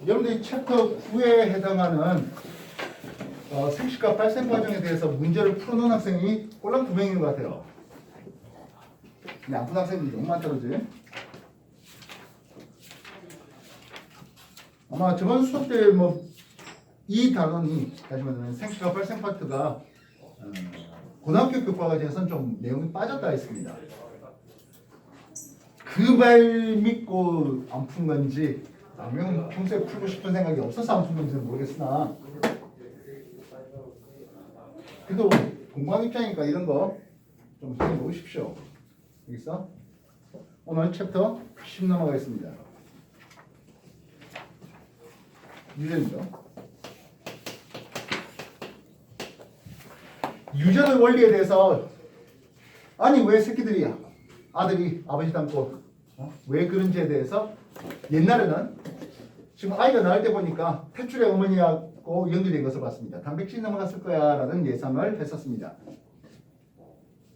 여러분들이 챕터 9에 해당하는 생식과 발생 과정에 대해서 문제를 풀어놓은 학생이 꼴랑 2명인 것 같아요. 근데 안 푼 학생들이 너무 많다 그러지? 아마 저번 수업 때 이 단원이 다시 말하면 생식과 발생 파트가 고등학교 교과과정에서는 좀 내용이 빠졌다 했습니다. 그 말 믿고 안 푼 건지 아니면 평소에 풀고 싶은 생각이 없어서 안 푼 건지는 모르겠으나 그래도 공부하는 입장이니까 이런 거 좀 신경 놓으십시오. 여기 있어? 오늘 챕터 10 넘어가겠습니다. 유전이죠. 유전의 원리에 대해서 아니 왜 새끼들이 아들이 아버지 닮고 왜 그런지에 대해서 옛날에는 지금 아이가 낳을 때 보니까 탯줄의 어머니하고 연결된 것을 봤습니다. 단백질이 넘어갔을 거야 라는 예상을 했었습니다.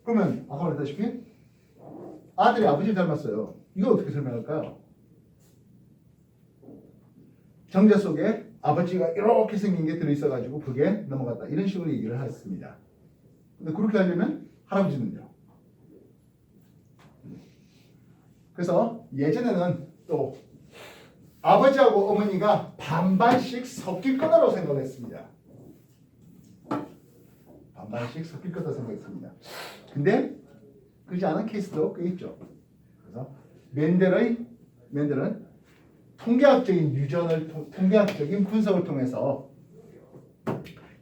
그러면 아까 말했다시피 아들이 아버지를 닮았어요. 이거 어떻게 설명할까요? 정자 속에 아버지가 이렇게 생긴 게 들어있어가지고 그게 넘어갔다. 이런 식으로 얘기를 했습니다. 근데 그렇게 하려면 할아버지는요. 그래서 예전에는 또 아버지하고 어머니가 반반씩 섞일 거다라고 생각했습니다. 반반씩 섞일 거다 생각했습니다. 근데 그렇지 않은 케이스도 꽤 있죠. 그래서 맨델은 통계학적인 통계학적인 분석을 통해서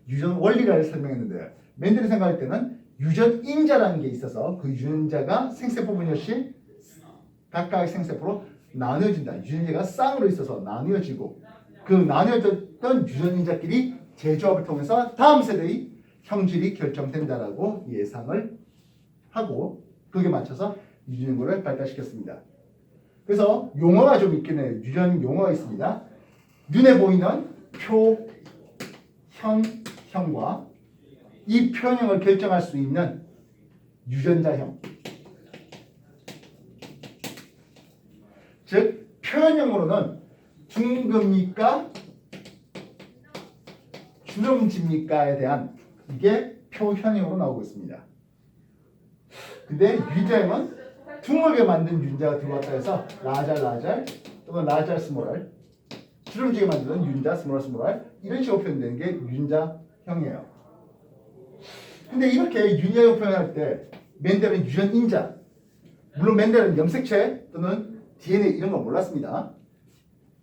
유전 원리를 설명했는데 맨델이 생각할 때는 유전인자라는 게 있어서 그 유전자가 생세포 분열 시 각각의 생세포로 나뉘어진다. 유전자가 쌍으로 있어서 나뉘어지고 그 나뉘어졌던 유전인자끼리 재조합을 통해서 다음 세대의 형질이 결정된다라고 예상을 하고 그게 맞춰서 유전연구를 발달시켰습니다. 그래서 용어가 좀 있긴 해요. 유전 용어가 있습니다. 눈에 보이는 표현형과 이 표현형을 결정할 수 있는 유전자형. 즉 표현형으로는 둥근입니까? 주름집니까에 대한 이게 표현형으로 나오고 있습니다. 근데 유전형은 둥글게 만든 유전자가 들어왔다 해서 라잘 또는 라잘 스몰알 주름지게 만드는 유전자 스몰알 이런 식으로 표현되는 게 유전자형이에요. 근데 이렇게 유전자형 표현할 때 맨델은 유전인자 물론 맨델은 염색체 또는 DNA 이런 거 몰랐습니다.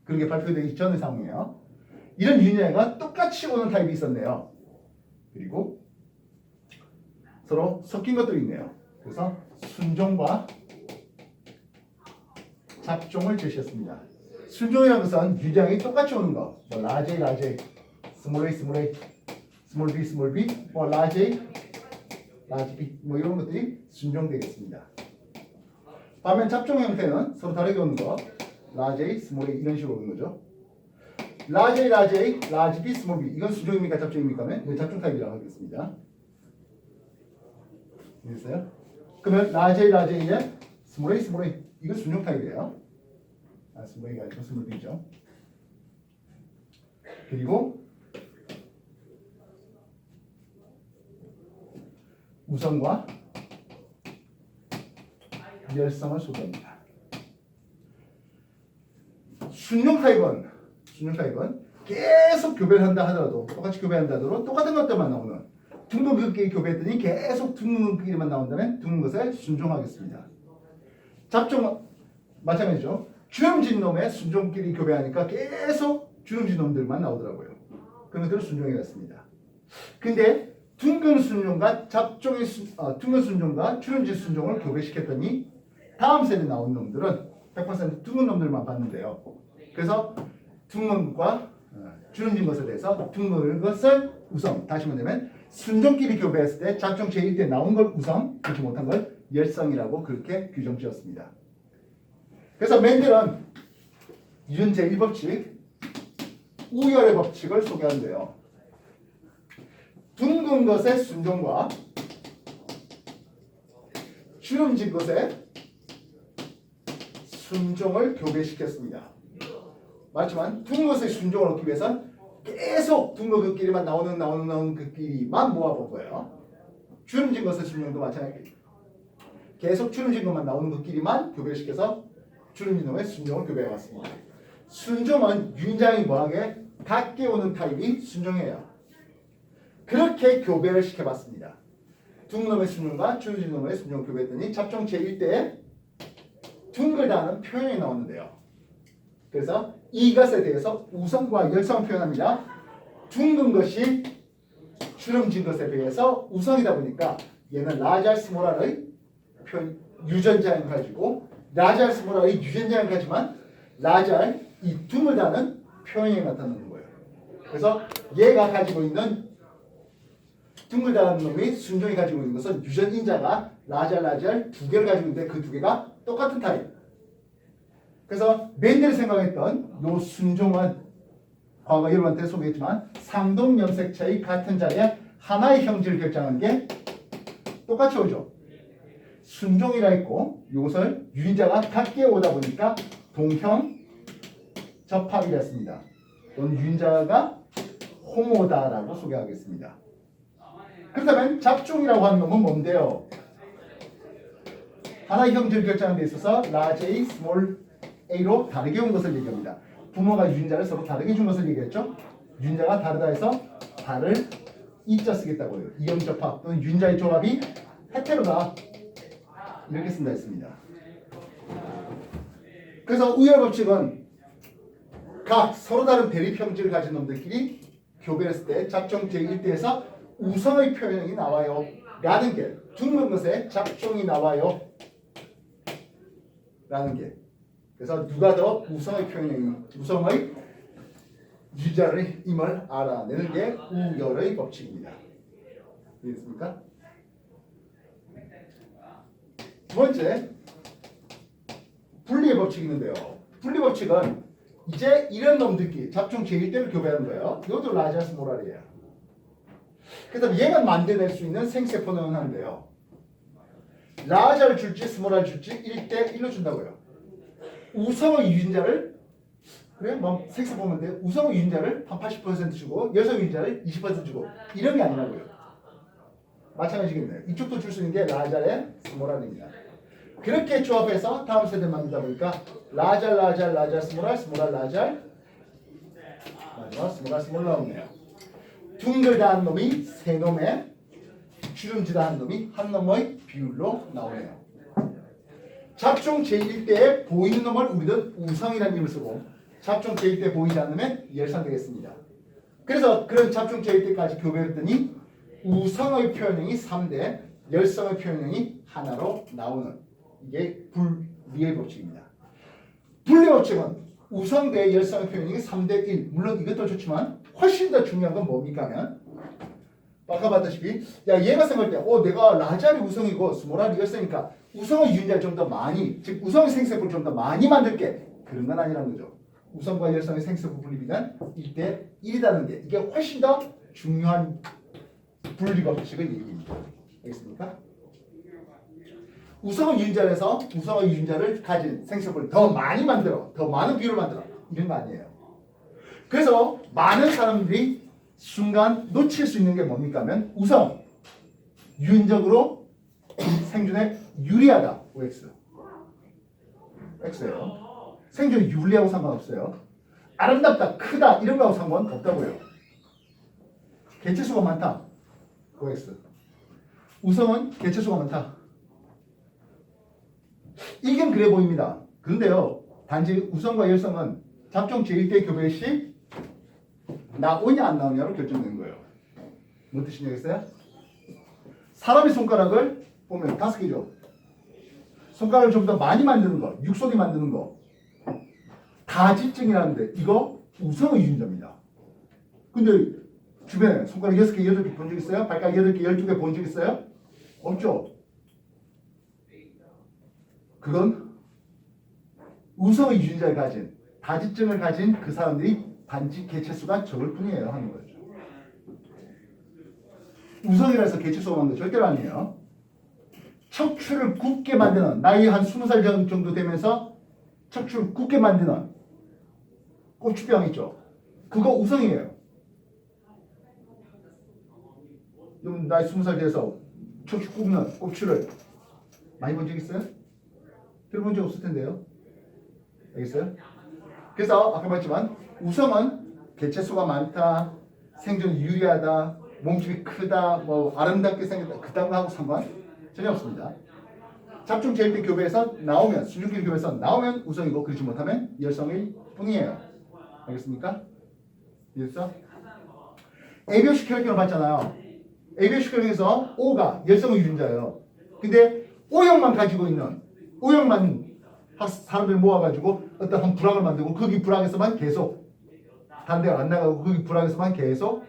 그런 게 발표되기 전의 상황이에요. 이런 유전자가 똑같이 오는 타입이 있었네요. 그리고 서로 섞인 것들이 있네요. 그래서 순종과 잡종을 제시했습니다. 순종이라는 것은 유전이 똑같이 오는 거. 라제이, 스몰 B, 라제이, B 이런 것들이 순종되겠습니다. 반면 잡종 형태는 서로 다르게 오는 거. 라제이, 스몰 A 이런 식으로 오는 거죠. 라제이, 라지 B, 스몰 B 이건 순종입니까? 잡종입니까? 이건 잡종 타입이라고 하겠습니다. 됐어요? 그러면 라제이에 스몰 A 이건 순종 타입이에요. 스몰 A가 아니고 스몰 B죠. 그리고 우성과 열성을 소개합니다. 순종 타입은 계속 교배를 한다 하더라도 똑같이 교배한다 하더라도 똑같은 것들만 나오는 둥근 것끼리 교배했더니 계속 둥근 것끼리만 나온다면 둥근 것에 순종하겠습니다. 잡종 마찬가지죠. 주름진 놈의 순종끼리 교배하니까 계속 주름진 놈들만 나오더라고요. 그런 것들은 순종이 됐습니다. 근데 둥근 순종과 둥근 순종과 주름진 순종을 교배시켰더니 다음 세대 나온 놈들은 100% 둥근 놈들만 봤는데요. 그래서 둥근 것과 주름진 것에 대해서 둥근 것을 우성, 다시 말하면 순종끼리 교배했을 때 잡종 제1대 나온 걸 우성, 그렇지 못한 걸 열성이라고 그렇게 규정 지었습니다. 그래서 맨델은 유전 제1법칙, 우열의 법칙을 소개하는데요. 둥근 것의 순종과 주름진 것의 순종을 교배시켰습니다. 맞지만 둥근 것의 순종을 얻기 위해서는 계속 둥근 것끼리만 나오는 것끼리만 모아볼 거예요. 주름진 것의 순종도 마찬가지. 계속 주름진 것만 나오는 것끼리만 교배시켜서 주름진 놈의 순종을 교배해왔습니다. 순종은 유인장이 뭐하게 같게 오는 타입이 순종이에요. 그렇게 교배를 시켜봤습니다. 둥근 놈의 순종과 주름진 놈의 순종을 교배했더니 잡종 제1대에 둥글다는 표현이 나오는데요. 그래서 이것에 대해서 우성과 열성을 표현합니다. 둥근 것이 주름진 것에 비해서 우성이다 보니까 얘는 라잘 스모랄의 표현, 유전자를 가지고 라잘 스모랄의 유전자를 가지만 라잘 이 둥글다는 표현이 나타나는 거예요. 그래서 얘가 가지고 있는 둥글다는 놈이 순종이 가지고 있는 것은 유전인자가 라잘 두 개를 가지고 있는데 그 두 개가 똑같은 타입. 그래서 멘델이 생각했던 요 순종은 과거 여러분한테 소개했지만 상동염색체의 같은 자리에 하나의 형질을 결정하는 게 똑같이 오죠. 순종이라 했고 이것을 유인자가 같게 오다 보니까 동형 접합이라 했습니다. 또는 유인자가 호모다라고 소개하겠습니다. 그렇다면 잡종이라고 하는 놈은 뭔데요? 하나의 형질을 결정하는 데 있어서 large A, small a로 다르게 온 것을 얘기합니다. 부모가 유인자를 서로 다르게 준 것을 얘기했죠. 유인자가 다르다 해서 다를 이자 쓰겠다고요. 이형접합 또는 유인자의 조합이 헤테로다 이렇게 쓴다 했습니다. 그래서 우열법칙은 각 서로 다른 대립 형질을 가진 놈들끼리 교배했을 때 잡종 제1대에서 우성의 표현이 나와요 라는 게 둥근 것에 잡종이 나와요 라는 게 그래서 누가 더 우성의 표현이 우성의 유자를 알아내는 게 우열의 법칙입니다. 이해됐습니까? 두 번째 분리의 법칙이 있는데요. 분리 법칙은 이제 이런 놈들끼리 잡종 제1대를 교배하는 거예요. 이것도 라지아스 모랄이에요. 그래서 얘가 만들어낼 수 있는 생세포는 하는데요. 라자를 줄지 스모라를 줄지 1대 1로 준다고요. 우성의 유인자를 그래 뭐 색소 보면 돼. 우성의 유인자를 한 80% 주고 여성 유인자를 20% 주고 이런 게 아니라고요. 마찬가지겠네요. 이쪽도 줄 수 있는 게 라잘의 스모랄입니다. 그렇게 조합해서 다음 세대 만들다 보니까 라잘 스모랄 라잘 마지막 스모랄 나오네요. 둥글다한 놈이 세 놈에 주름지다한 놈이 한 놈의 비율로 나오네요. 잡종 제1대에 보이는 놈을 우리는 우성이라는 이름을 쓰고 잡종 제1대 보이지 않으면 열성되겠습니다. 그래서 그런 잡종 제1대까지 교배했더니 우성의 표현형이 3대, 열성의 표현형이 하나로 나오는 이게 분리의 법칙입니다. 분리 법칙은 우성 대 열성의 표현형이 3대 1. 물론 이것도 좋지만 훨씬 더 중요한 건 뭡니까 하면 아까 봤다시피 얘가 생각할 때 내가 라잘이 우성이고 스모랄이 열성이니까 우성의 유인자를 좀 더 많이 즉 우성의 생세포를 좀 더 많이 만들게 그런 건 아니라는 거죠. 우성과 열성의 생세포 분리비는 1대 1이라는 게 이게 훨씬 더 중요한 분리 법칙을 얘기합니다. 알겠습니까? 우성의 유인자에서 우성의 유인자를 가진 생세포를 더 많이 만들어 더 많은 비율을 만들어 이런 거 아니에요. 그래서 많은 사람들이 순간 놓칠 수 있는 게 뭡니까 하면 우성 유인적으로 생존에 유리하다 OX X예요. 생존에 유리하고 상관없어요. 아름답다 크다 이런 거하고 상관없다고요. 개체수가 많다 OX 우성은 개체수가 많다 이게 그래 보입니다. 그런데요 단지 우성과 열성은 잡종 제1대 교배 시 나오냐 안 나오냐로 결정되는 거예요. 뭔 뜻인지 알겠어요? 사람의 손가락을 보면 5개죠. 손가락을 좀 더 많이 만드는 거, 육속이 만드는 거 다지증이라는데 이거 우성의 유인자입니다. 근데 주변에 손가락 6개, 8개 본 적 있어요? 발가락 8개, 12개 본 적 있어요? 없죠? 그건 우성의 유인자를 가진 다지증을 가진 그 사람들이 단지 개체수가 적을 뿐이에요 하는 거죠. 우성이라 해서 개체수가 많은 거 절대로 아니에요. 척추를 굳게 만드는 나이 한 20살 정도 되면서 척추를 굳게 만드는 꼽추병 있죠. 그거 우성이에요. 좀 나이 20살 돼서 척추 꼽는 꼽추를 많이 본 적 있어요? 들어본 적 없을 텐데요. 알겠어요? 그래서 아까 말했지만 우성은 개체수가 많다, 생존이 유리하다, 몸집이 크다, 뭐 아름답게 생겼다 그딴 거하고 상관 전혀 없습니다. 잡종 제일대 교배에서 나오면 순종길 교배에서 나오면 우성이고 그렇지 못하면 열성일 뿐이에요. 알겠습니까? 이해됐어? ABOC 혈액형을 봤잖아요. ABOC 혈액에서 O가 열성의 유전자예요. 근데 O형만 가지고 있는 O형만 사람들 모아가지고 어떤 한 불황을 만들고 거기 불황에서만 계속 다른 데가 안 나가고 거기 불황에서만 계속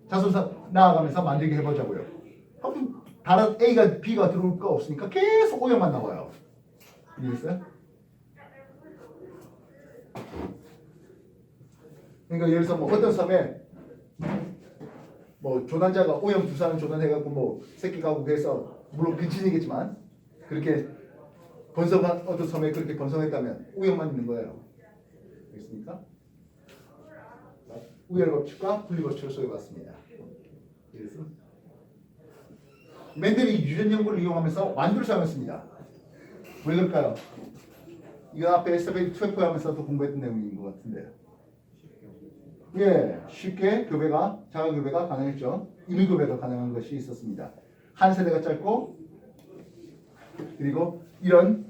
자손사 나아가면서 만들게 해보자고요. 다른 A가 B가 들어올 거 없으니까 계속 O형만 나와요. 이해됐어요? 그러니까 예를 들어서 뭐 어떤 섬에 뭐 조단자가 O형 두 사람 조단해갖고 뭐 새끼 가고 그래서 물론 근친이겠지만 그렇게 번성한 어떤 섬에 그렇게 번성했다면 O형만 있는 거예요. 알겠습니까? 우열 법칙과 분리 법칙을 소개해봤습니다. 그래서 맨델이 유전 연구를 이용하면서 완두를 사용했습니다. 왜 그럴까요? 이거 앞에 SFA2F 하면서도 공부했던 내용인 것 같은데요. 예, 쉽게 교배가 자가 교배가 가능했죠. 임의 교배가 가능한 것이 있었습니다. 한 세대가 짧고 그리고 이런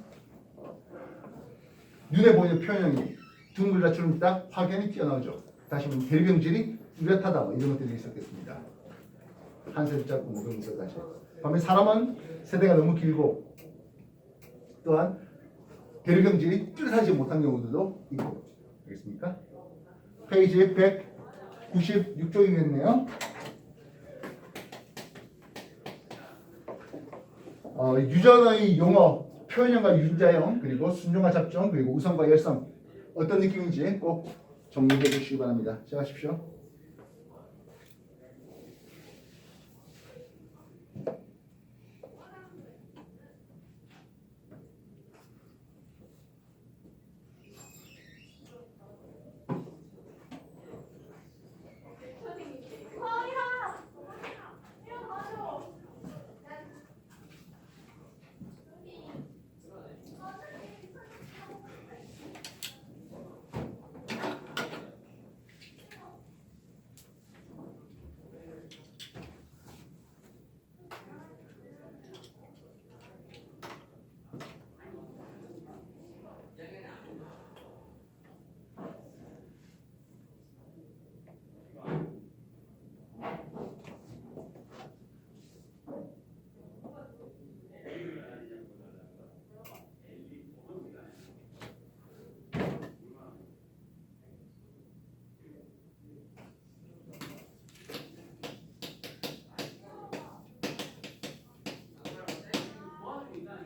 눈에 보이는 표현형이 둥글다 주름다 확연히 튀어나오죠. 다시 말하면 대류경질이 뚜렷하다 뭐 이런 것들이 있었겠습니다. 한 세대 짧고 뭐 그런 것들 다시. 반면 사람은 세대가 너무 길고 또한 대류경질이 뚜렷하지 못한 경우들도 있고. 알겠습니까? 페이지 196쪽이겠네요. 유전의 용어, 표현형과 유전자형, 그리고 순종과 잡종, 그리고 우성과 열성 어떤 느낌인지 꼭 정리해 주시기 바랍니다. 시작하십시오.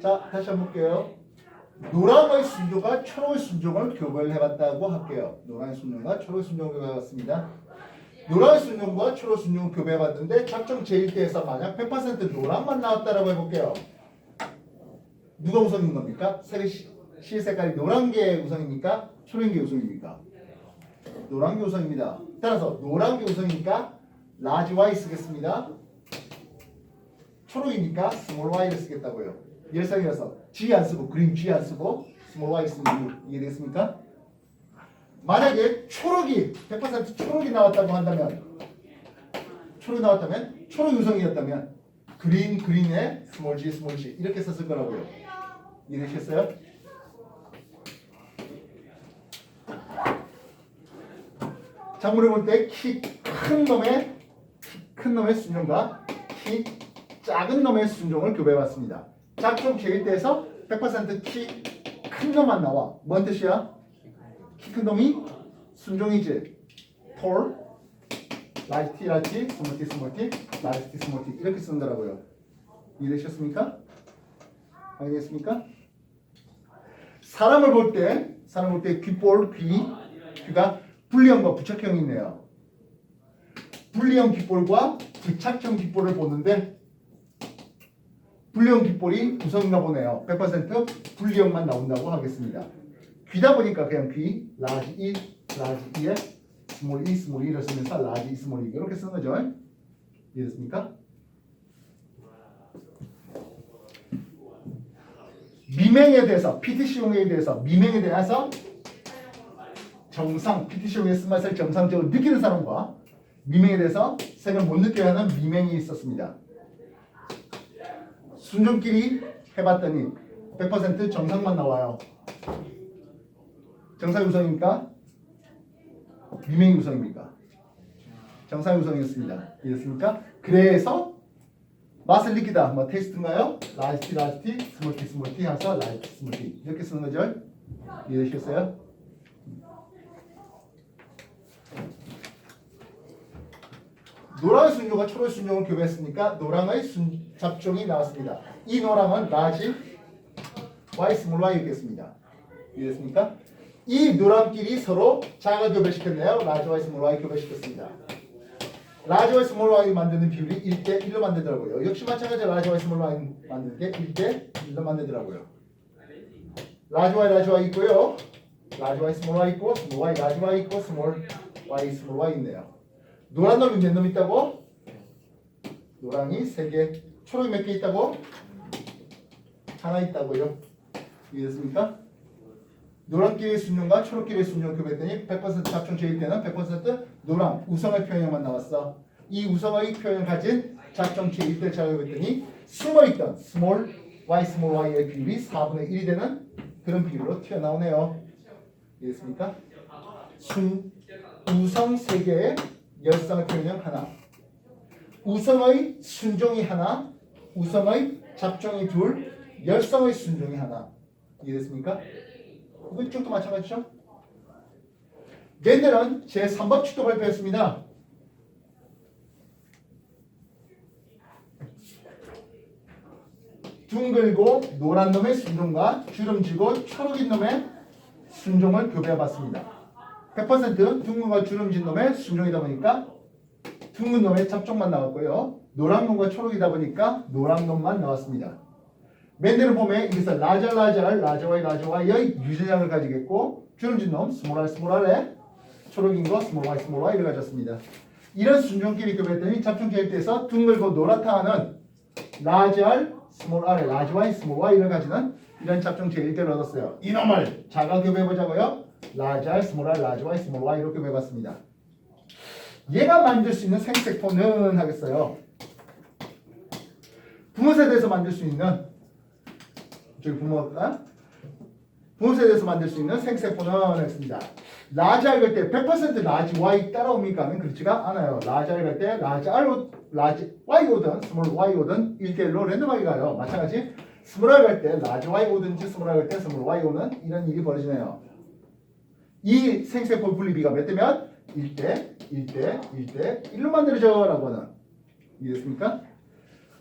자, 다시 한번 볼게요. 노랑의 순종과 초록의 순종을 교배해봤다고 할게요. 노랑의 순종과 초록의 순종을 교배해봤습니다. 노랑의 순종과 초록 순종을 교배해봤는데 작정 제1대에서 만약 100% 노랑만 나왔다라고 해볼게요. 누가 우선인 겁니까? 실 색깔이 노란 게 우선입니까? 초록인 게 우선입니까? 노란 게 우선입니다. 따라서 노란 게 우선이니까 라지 Y 쓰겠습니다. 초록이니까 스몰 y를 쓰겠다고요. 열성이라서 G 안 쓰고 그림 G 안 쓰고 스몰 y 쓰는 이유 이해되겠습니까? 만약에 초록이 100% 초록이 나왔다고 한다면 초록 유성이었다면 그린에 스몰 g 이렇게 썼을 거라고요. 이해되셨어요? 작물을 볼 때 키 큰 놈의 순종과 키 작은 놈의 순종을 교배해봤습니다. 작종 제1대에서 100% 키 큰 놈만 나와. 뭔 뜻이야? 키 큰 놈이 순종이지. tall, large, small t, 이렇게 쓰는 거라고요. 이해되셨습니까? 알겠습니까? 사람을 볼 때 귀가 분리형과 부착형이 있네요. 분리형 귓볼과 부착형 귓볼을 보는데 분리형 귓볼이 우선인가 보네요. 100% 분리형만 나온다고 하겠습니다. 귀다 보니까 그냥 귀, 라지 E, 라지 E에 스몰 E, 스몰 E를 쓰면서 라지 E, 스몰 E 이렇게 쓰는 거죠. 이해됐습니까? 미명에 대해서 PTC용에 대해서 미명에 대해서 정상 PTC용의 쓴맛을 정상적으로 느끼는 사람과 미명에 대해서 색을 못 느껴야 하는 미명이 있었습니다. 순종끼리 해봤더니 100% 정상만 나와요. 정상이 우성입니까? 미명이 우성입니까? 정상이 우성이었습니다. 이해됐습니까? 그래서 맛을 느끼다 뭐 테스트인가요? 라지 T, 라지 T, 스몰 T, 스몰 T 해서 라지 T, 스몰 T 이렇게 쓰는 거죠. 이해되셨어요? 노랑의 순종과 초록의 순종을 교배했으니까 노랑의 잡종이 나왔습니다. 이 노랑은 라지 Y, 스몰 Y 이겠습니다. 이해됐습니까? 이 노랑끼리 서로 작아 교배시켰네요. 라지 Y, 스몰 Y 교배시켰습니다. 라지 Y, 스몰 Y 만드는 비율이 1대 1로 만들더라고요. 역시 마찬가지로 라지 Y, 스몰 Y 만드는 게 1대 1로 만들더라고요. 라지 Y 있고요. 라지 Y, 스몰 Y 있고 스몰 Y, 라지 Y 있고 스몰 Y, 스몰 Y 있네요. 노란 놈이 몇 놈 있다고? 노랑이 3개. 초록이 몇 개 있다고? 하나 있다고요. 이해됐습니까? 노랑끼리 순종과 초록끼리 순종 교배했더니 100% 잡종 제일 때는 100% 노랑 우성의 표현만 나왔어. 이 우성의 표현을 가진 잡종 제1대 작업했더니 숨어있던 스몰 y 스몰 y의 비율이 4분의 1이 되는 그런 비율로 튀어나오네요. 이해됐습니까? 우성 3개의 열성의 표현형 하나, 우성의 순종이 하나, 우성의 잡종이 둘, 열성의 순종이 하나. 이해됐습니까? 이쪽도 마찬가지죠? 겐델은 제3법칙도 발표했습니다. 둥글고 노란 놈의 순종과 주름지고 초록인 놈의 순종을 교배해봤습니다. 100% 둥근과 주름진 놈의 순종이다 보니까 둥근 놈의 잡종만 나왔고요. 노란 놈과 초록이다 보니까 노란 놈만 나왔습니다. 맨델은 보면 여기서 라자와의 유전량을 가지겠고 주름진 놈 스몰 r에 초록인 거 스몰 y를 가졌습니다. 이런 순종끼리 교배했더니 잡종 계획대에서 둥글고 노랗다 하는 라지 r 스몰 r 라지 y 스몰 y를 가지는 이런 잡종 제1대를 얻었어요. 이놈을 자가 교배해보자고요. 라지 r 스몰 r 라지 y 스몰 y로 교배해봤습니다. 얘가 만들 수 있는 생세포는 하겠어요. 부모세대에서 만들 수 있는 저기 부모세대에서 만들 수 있는 생세포는 하겠습니다. 라지 r 갈 때 100% 라지 y 따라옵니까? 하면 그렇지가 않아요. 라지 r 갈 때 라지 y 오든 스몰 y 오든 1대1로 랜덤하게 가요. 마찬가지 스몰 r 갈 때 라지 y 오든지 스몰 r 갈 때 스몰 y 오는 이런 일이 벌어지네요. 이 생세포 분리비가 몇 대면 1대 1로 만들어져 라고 하는. 이해됐습니까?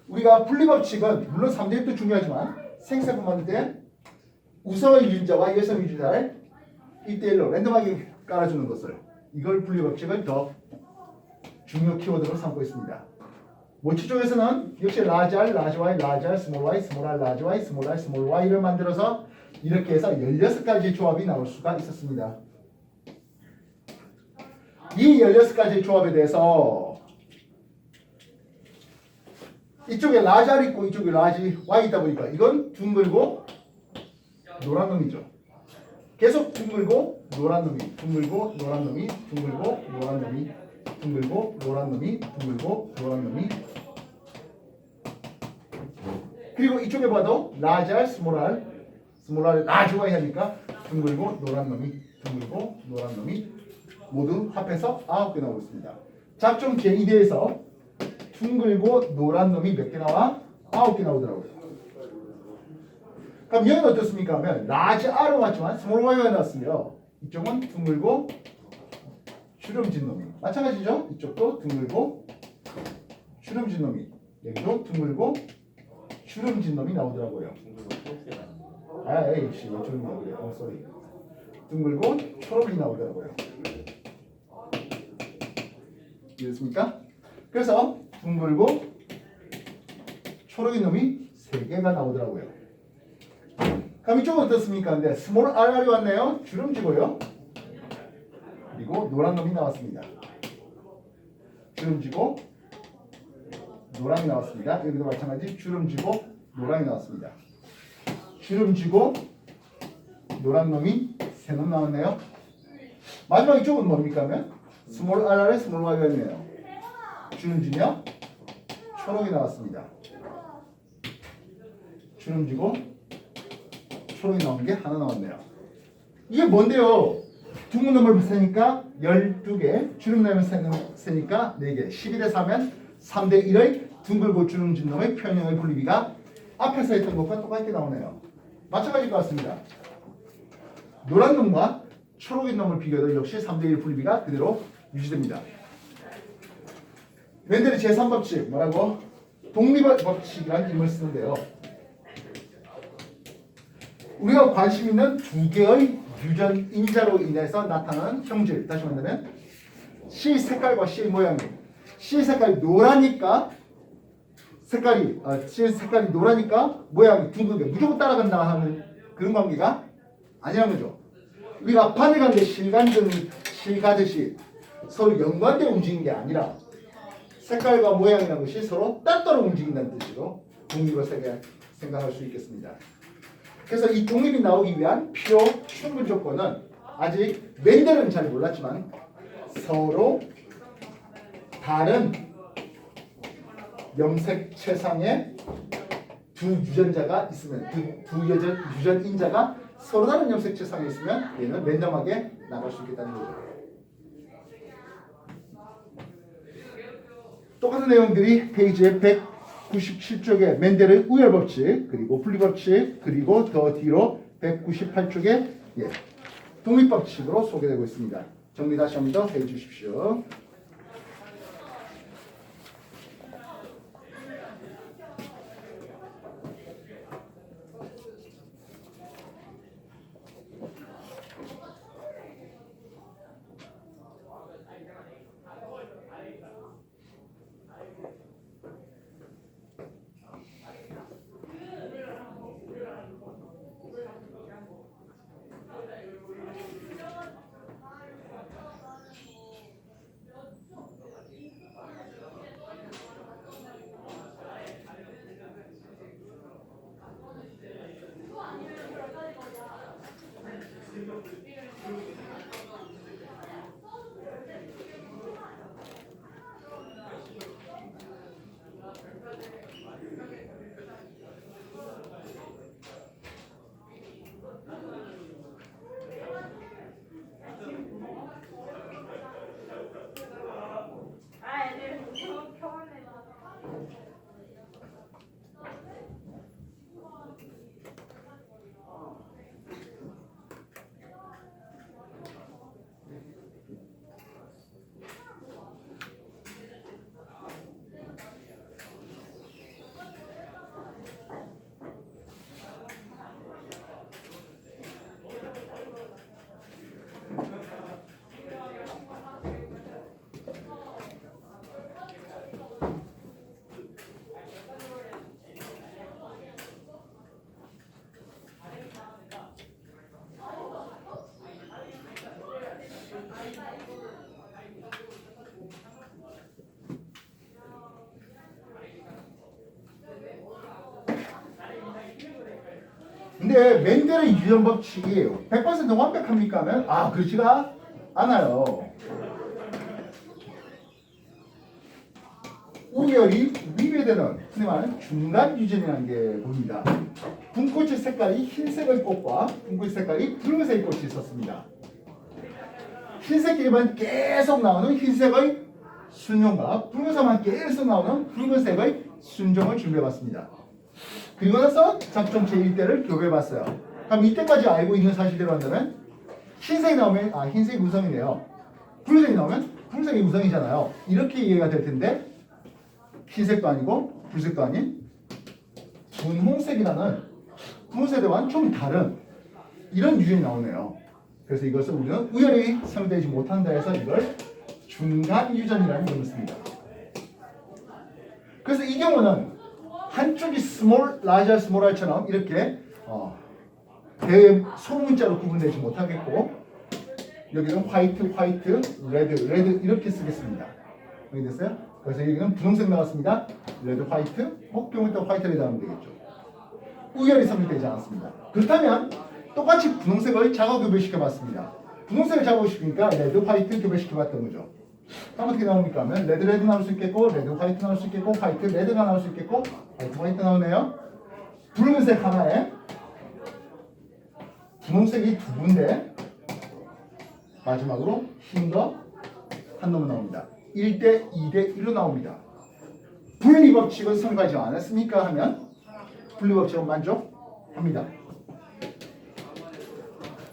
우리가 분리법칙은 물론 3대1도 중요하지만 생세포 만들 때 우성의 유전자와 여성의 유전자를 1대1로 랜덤하게 깔아주는 것을 이걸 분리법칙을 더 중요 키워드로 삼고 있습니다. 모치 쪽에서는 역시 라지 R, 라지 Y, 라지 R, 스몰 y, 스몰 r, 라지 Y, 스몰 r, 스몰 y를 만들어서 이렇게 해서 16가지의 조합이 나올 수가 있었습니다. 이 16가지의 조합에 대해서 이쪽에 라지 R 있고 이쪽에 라지 Y 있다 보니까 이건 둥글고 노란 놈이죠. 계속 둥글고 노란 놈이 둥글고 노란 놈이 둥글고 노란 놈이 둥글고 노란 놈이 둥글고 노란 놈이 그리고 이쪽에 봐도 라지 R, 스몰 R, 라지 Y 하니까 둥글고 노란 놈이 둥글고 노란 놈이 모두 합해서 9개 나오고 있습니다. 잡종 제2대에서 둥글고 노란 놈이 몇 개 나와? 9개 나오더라고요. 그럼 여기는 어떻습니까? 하면 라지 R은 맞지만 스몰 Y가 나왔어요. 이쪽은 둥글고 주름진 놈이 마찬가지죠. 이쪽도 둥글고 주름진 놈이 여기도 둥글고 주름진 놈이 나오더라고요. 에이씨 주름이 나오고요. 쏘리. 둥글고 초록이 나오더라고요. 이해됐습니까? 그래서 둥글고 초록인 놈이 3개가 나오더라고요. 그럼 이쪽은 어떻습니까? 근데 스몰 rr이 왔네요. 주름지고요. 그리고 노란 놈이 나왔습니다. 주름지고 노랑이 나왔습니다. 여기도 마찬가지 주름지고 노랑이 나왔습니다. 주름지고 노란 놈이 세 놈 나왔네요. 마지막 이쪽은 뭡니까? 하면 스몰 rr에 스몰 y가 있네요. 주름지며 초록이 나왔습니다. 주름지고 초록이 나온 게 하나 나왔네요. 이게 뭔데요? 둥근 놈을 세니까 12개, 주름 놈을 세니까 4개, 11에 4면 3대 1의 둥글고 주름진 놈의 평형의 분리비가 앞에서 했던 것과 똑같게 나오네요. 마찬가지일 것 같습니다. 노란 놈과 초록인 놈을 비교해도 역시 3대 1 분리비가 그대로 유지됩니다. 멘델의 제3법칙 뭐라고? 독립법칙이라는 이름을 쓰는데요. 우리가 관심 있는 두 개의 유전 인자로 인해서 나타나는 형질, 다시 말하면 C 색깔과 C 모양이, C 색깔이 노라니까 C 색깔이 노라니까 모양이 둥글게 무조건 따라간다 하는 그런 관계가 아니라는 거죠. 우리가 바늘 가는데 실 가듯이 서로 연관되어 움직이는 게 아니라 색깔과 모양이라는 것이 서로 따로 움직인다는 뜻으로 독립을 생각할 수 있겠습니다. 그래서 이 독립이 나오기 위한 필요 충분 조건은 아직 멘델은 잘 몰랐지만 서로 다른 염색체상의 두 유전자가 있으면 두 유전 인자가 서로 다른 염색체상에 있으면 얘는 랜덤하게 나갈 수 있겠다는 거죠. 똑같은 내용들이 페이지에 197쪽에 멘델의 우열법칙, 그리고 분리법칙, 그리고 더 뒤로 198쪽에 독립법칙으로 소개되고 있습니다. 정리 다시 한 번 더 해주십시오. 근데 멘델의 유전 법칙이 100% 완벽합니까 하면 그렇지가 않아요. 우열이 위배되는 흔히 말하는 중간 유전이라는 게 보입니다. 분꽃의 색깔이 흰색의 꽃과 분꽃의 색깔이 붉은색의 꽃이 있었습니다. 흰색끼리만 계속 나오는 흰색의 순종과 붉은색만 계속 나오는 붉은색의 순종을 준비해봤습니다. 그리고 나서 작전 제1대를 교배해봤어요. 그럼 이때까지 알고 있는 사실대로 한다면 흰색이 나오면 흰색이 우성이네요. 붉은색이 나오면 붉은색이 우성이잖아요. 이렇게 이해가 될 텐데 흰색도 아니고 붉색도 아닌 분홍색이라는 분홍색과는 좀 다른 이런 유전이 나오네요. 그래서 이것을 우리는 우열이 생성되지 못한다 해서 이걸 중간 유전이라는 이름을 씁니다. 그래서 이 경우는 한쪽이 스몰, 라자, 스몰 R처럼 이렇게 소문자로 구분되지 못하겠고 여기는 화이트, 레드 이렇게 쓰겠습니다. 여기 됐어요? 그래서 여기는 분홍색 나왔습니다. 레드, 화이트, 경우에 또 화이트, 레드 하면 되겠죠. 우열이 성립되지 않았습니다. 그렇다면 똑같이 분홍색을 자가 교배시켜 봤습니다. 분홍색을 자고시키니까 레드, 화이트 교배시켜 봤던 거죠. 그럼 어떻게 나옵니까? 하면 레드 나올 수 있겠고 레드 화이트 나올 수 있겠고 화이트 레드가 나올 수 있겠고 화이트 나오네요. 붉은색 하나에 분홍색이 두 군데 마지막으로 흰 거 한 놈 나옵니다. 1대 2대 1로 나옵니다. 분리법칙은 성립하지 않았습니까? 하면 분리법칙은 만족합니다.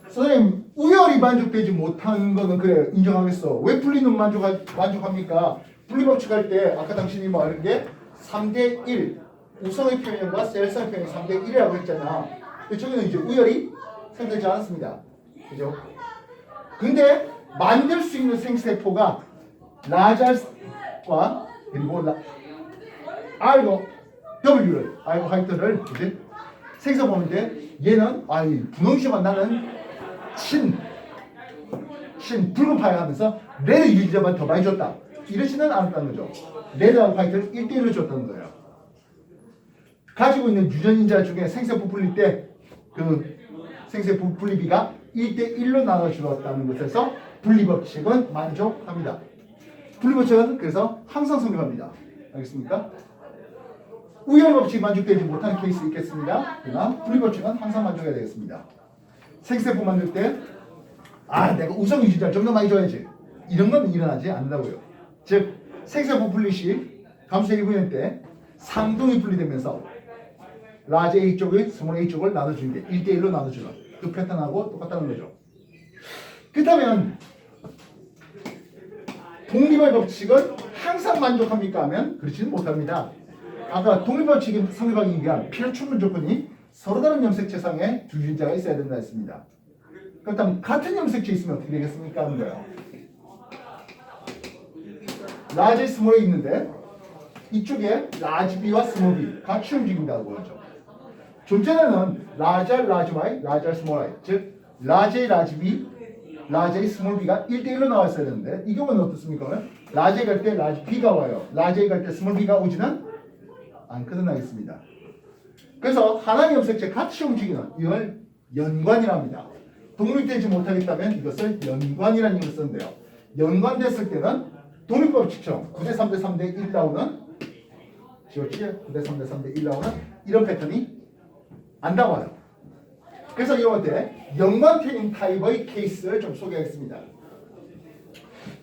선생님 우열이 만족되지 못하는 거는 그래 인정하겠어. 왜 분리는 만족합니까? 분리법칙 할 때 아까 당신이 말한 게 3대 1 우성의 평형과 셀성의 평형이 3대 1이라고 했잖아. 근데 저기는 이제 우열이 생기지 않았습니다. 그죠? 근데 만들 수 있는 생세포가 라잘과 그리고 R과 W를 R과 화이트를 이제 생성 보는데 얘는 분홍시만 나는 붉은 파이 하면서 레드 유지자만 더 많이 줬다. 이러지는 않았다는 거죠. 레드와 화이트를 1대1로 줬다는 거예요. 가지고 있는 유전인자 중에 생세포 분리 때 그 생세포 분리비가 1대1로 나눠주었다는 것에서 분리법칙은 만족합니다. 분리법칙은 그래서 항상 성립합니다. 알겠습니까? 우열법칙이 만족되지 못하는 케이스 있겠습니다. 그러나 분리법칙은 항상 만족해야 되겠습니다. 생세포 만들 때 내가 우성 유전자 좀 더 많이 줘야지. 이런 건 일어나지 않는다고요. 즉 생세포 분리 시 감수 1분열 때 상동이 분리되면서 라지 A 쪽의 스몰 A 쪽을 나눠주는 게 1대1로 나눠주는 그 패턴하고 똑같다는 거죠. 그렇다면 독립의 법칙은 항상 만족합니까? 하면 그렇지는 못합니다. 아까 독립법칙이 성립하기 위한 필요충분 조건이 서로 다른 염색체상에 두 유전자가 있어야 된다 했습니다. 그렇다면 같은 염색체 있으면 어떻게 되겠습니까? 하는 거예요. 라지 스몰에 있는데 이쪽에 라지 B와 스몰 B 같이 움직인다고 하죠. 좀 전에는 라지 R, 라지 Y, 라지 R, 스몰 I 즉 라지 A, 라지 B, 라지 A, 스몰 B가 1대1로 나왔어야 되는데 이 경우는 어떻습니까? 라지 A 갈 때 라지 B가 와요. 라지 A 갈 때 스몰 B가 오지는 않거든 하겠습니다. 그래서 하나의 염색체 같이 움직이는 이걸 연관이랍니다. 독립되지 못하겠다면 이것을 연관이라는 이름을 쓰는데요. 연관됐을 때는 독립법칙처럼 9대 3대 3대 1 나오는 지웠지? 9대 3대 3대 1 나오는 이런 패턴이 안 나와요. 그래서 이런데 연관태인 타입의 케이스를 좀 소개하겠습니다.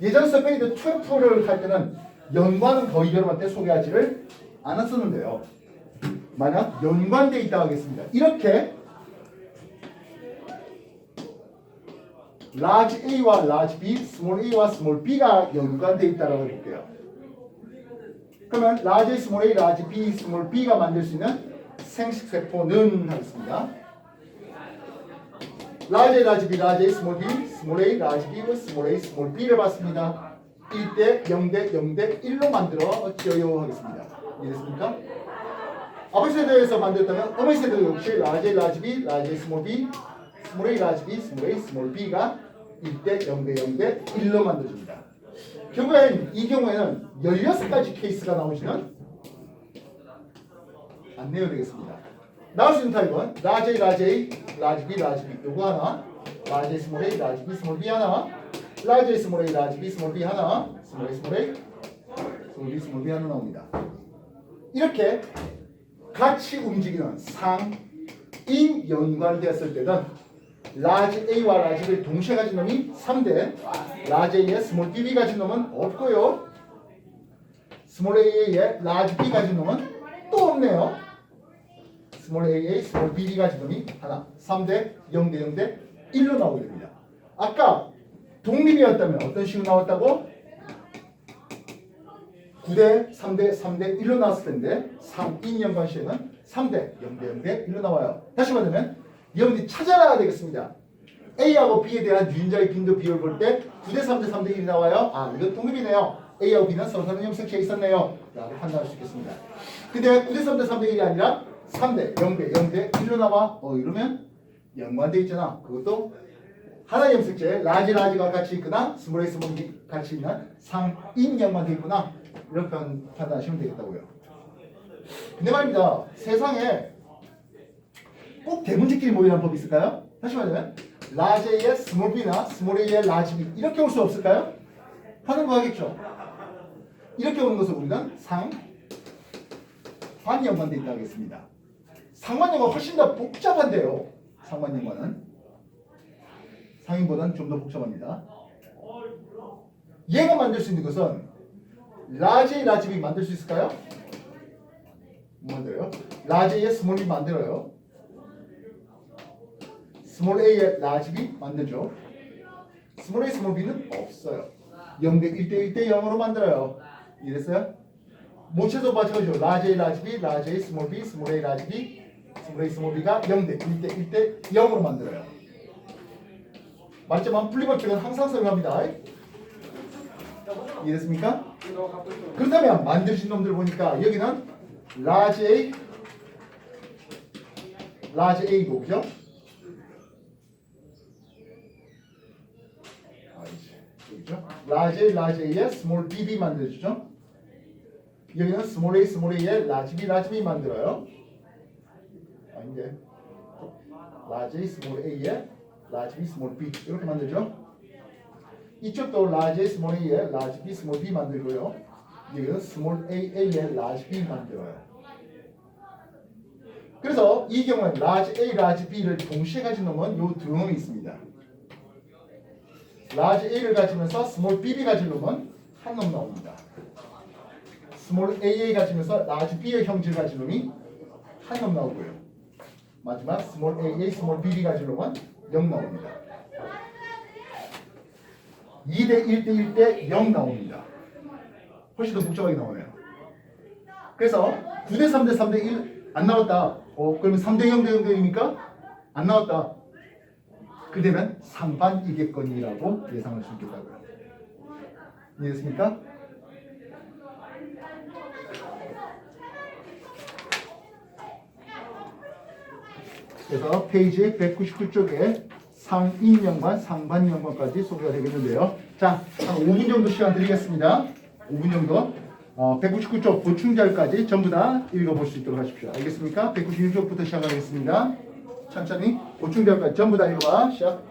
예전 서페이드 12를 할 때는 연관은 거의 여러분한테 소개하지를 않았었는데요. 만약 연관되어 있다고 하겠습니다. 이렇게 large A와 large B, small A와 small B가 연관되어 있다고 해볼게요. 그러면 large A, small A, large B, small B가 만들 수 있는 생식세포는 하겠습니다. large A, large B, large A, small B, small A, large B, small A, small B를 봤습니다. 1대 0대 0대 1로 만들어 져요 하겠습니다. 이해됐습니까? 아버지 세대에서 만들었다면 어머니 세대도 역시 large A, large B, large A, small B, small A, large B, small A, small B가 1대 0대 0대 1로 만들어집니다. 결국엔 이 경우에는 16가지 케이스가 나오지는 않네요 되겠습니다. 나올 수 있는 타입은 large A, large A, large B, large B 요거 하나, large A, small A, large B, small B 하나, large A, small A, large B, small B 하나, small A, small A, small B, small B 하나 나옵니다. 이렇게 같이 움직이는 상인 연관되었을 때는 라지 A와 라지 B를 동시에 가진 놈이 3대, 라지 A에 스몰 B 가진 놈은 없고요. 스몰 A에 라지 B 가진 놈은 또 없네요. 스몰 A에 스몰 B 가진 놈이 하나, 3대, 0대 0대 1로 나오게 됩니다. 아까 독립이었다면 어떤 식으로 나왔다고? 9대 3대 3대 1로 나왔을 텐데 3인 연관 시에는 3대 0대 0대 1로 나와요. 다시 말하면 여러분들이 찾아놔야 되겠습니다. A하고 B에 대한 유전자의 빈도 비율을 볼 때 9대 3대 3대 1이 나와요. 이건 독립이네요. A하고 B는 서로 다른 염색체에 있었네요. 라고 판단할 수 있겠습니다. 근데 9대 3대 3대 1이 아니라 3대 0대 0대 1로 나와. 이러면 연관돼 있잖아. 그것도 하나의 염색체 라지가 같이 있거나 스몰 B 같이 있는 상인 연관돼 있구나. 이렇게 판단하시면 되겠다고요. 근데 말입니다. 세상에 꼭 대문제끼리 모이는 법이 있을까요? 다시 말하면 라지 A의 스몰 b나 스몰 A의 라지 B 이렇게 올 수 없을까요? 하는 거 하겠죠. 이렇게 오는 것을 우리는 상환 연관돼 있다고 하겠습니다. 상환 연관 훨씬 더 복잡한데요. 상환 연관은 상인보다는 좀 더 복잡합니다. 얘가 만들 수 있는 것은 라지 A, 라지 B 만들 수 있을까요? 못 만들어요. 라지 A의 스몰 B 만들어요. 스몰 A의 라지 B 만들죠. 스몰 A, 스몰 B는 없어요. 0대 1대 1대 0으로 만들어요. 이랬어요? 모체도 마찬가지죠. 라지 A, 라지 B, 라지 A, 스몰 B, 스몰 A, 라지 B, 스몰 A, 스몰 B가 0대 1대 1대 0으로 만들어요. 맞지만 플리버백은 항상 사용합니다. 이해됐습니까? 그렇다면 만드신 놈들 보니까 여기는 라지 A, 라지 A고 그죠? 여기죠? 라지 A, 라지 A의 스몰 BB 만들어주죠? 여기는 스몰 A, 스몰 A의 라지 B, 라지 B 만들어요. 아닌데 라지 A, 스몰 A의 라지 B, 스몰 B 이렇게 만들죠? 이쪽도 라지 A, 스몰 A의 라지 B, 스몰 B 만들고요. 여기는 스몰 A의 라지 B 만들어요. 그래서 이 경우에 라지 A, 라지 B를 동시에 가진 놈은 이 두 놈이 있습니다. 라지 A를 가지면서 스몰 BB 가진 놈은 한 놈 나옵니다. 스몰 AA 가지면서 라지 B의 형질 가진 놈이 한 놈 나오고요. 마지막 스몰 AA, 스몰 BB 가진 놈은 0 나옵니다. 2대 1대 1대 0 나옵니다. 훨씬 더 복잡하게 나오네요. 그래서 9대 3대 3대 1 안 나왔다. 그러면 3대 0대 0대 1입니까? 안 나왔다. 그되면 상반이겠거니라고 예상할 수 있겠다고요. 이해됐습니까? 그래서 페이지 199쪽에 상인연관, 상반연관까지 소개가 되겠는데요. 자, 한 5분 정도 시간 드리겠습니다. 5분 정도. 199쪽 보충자까지 전부 다 읽어볼 수 있도록 하십시오. 알겠습니까? 196쪽부터 시작하겠습니다. 천천히 보충자까지 전부 다 읽어봐. 시작.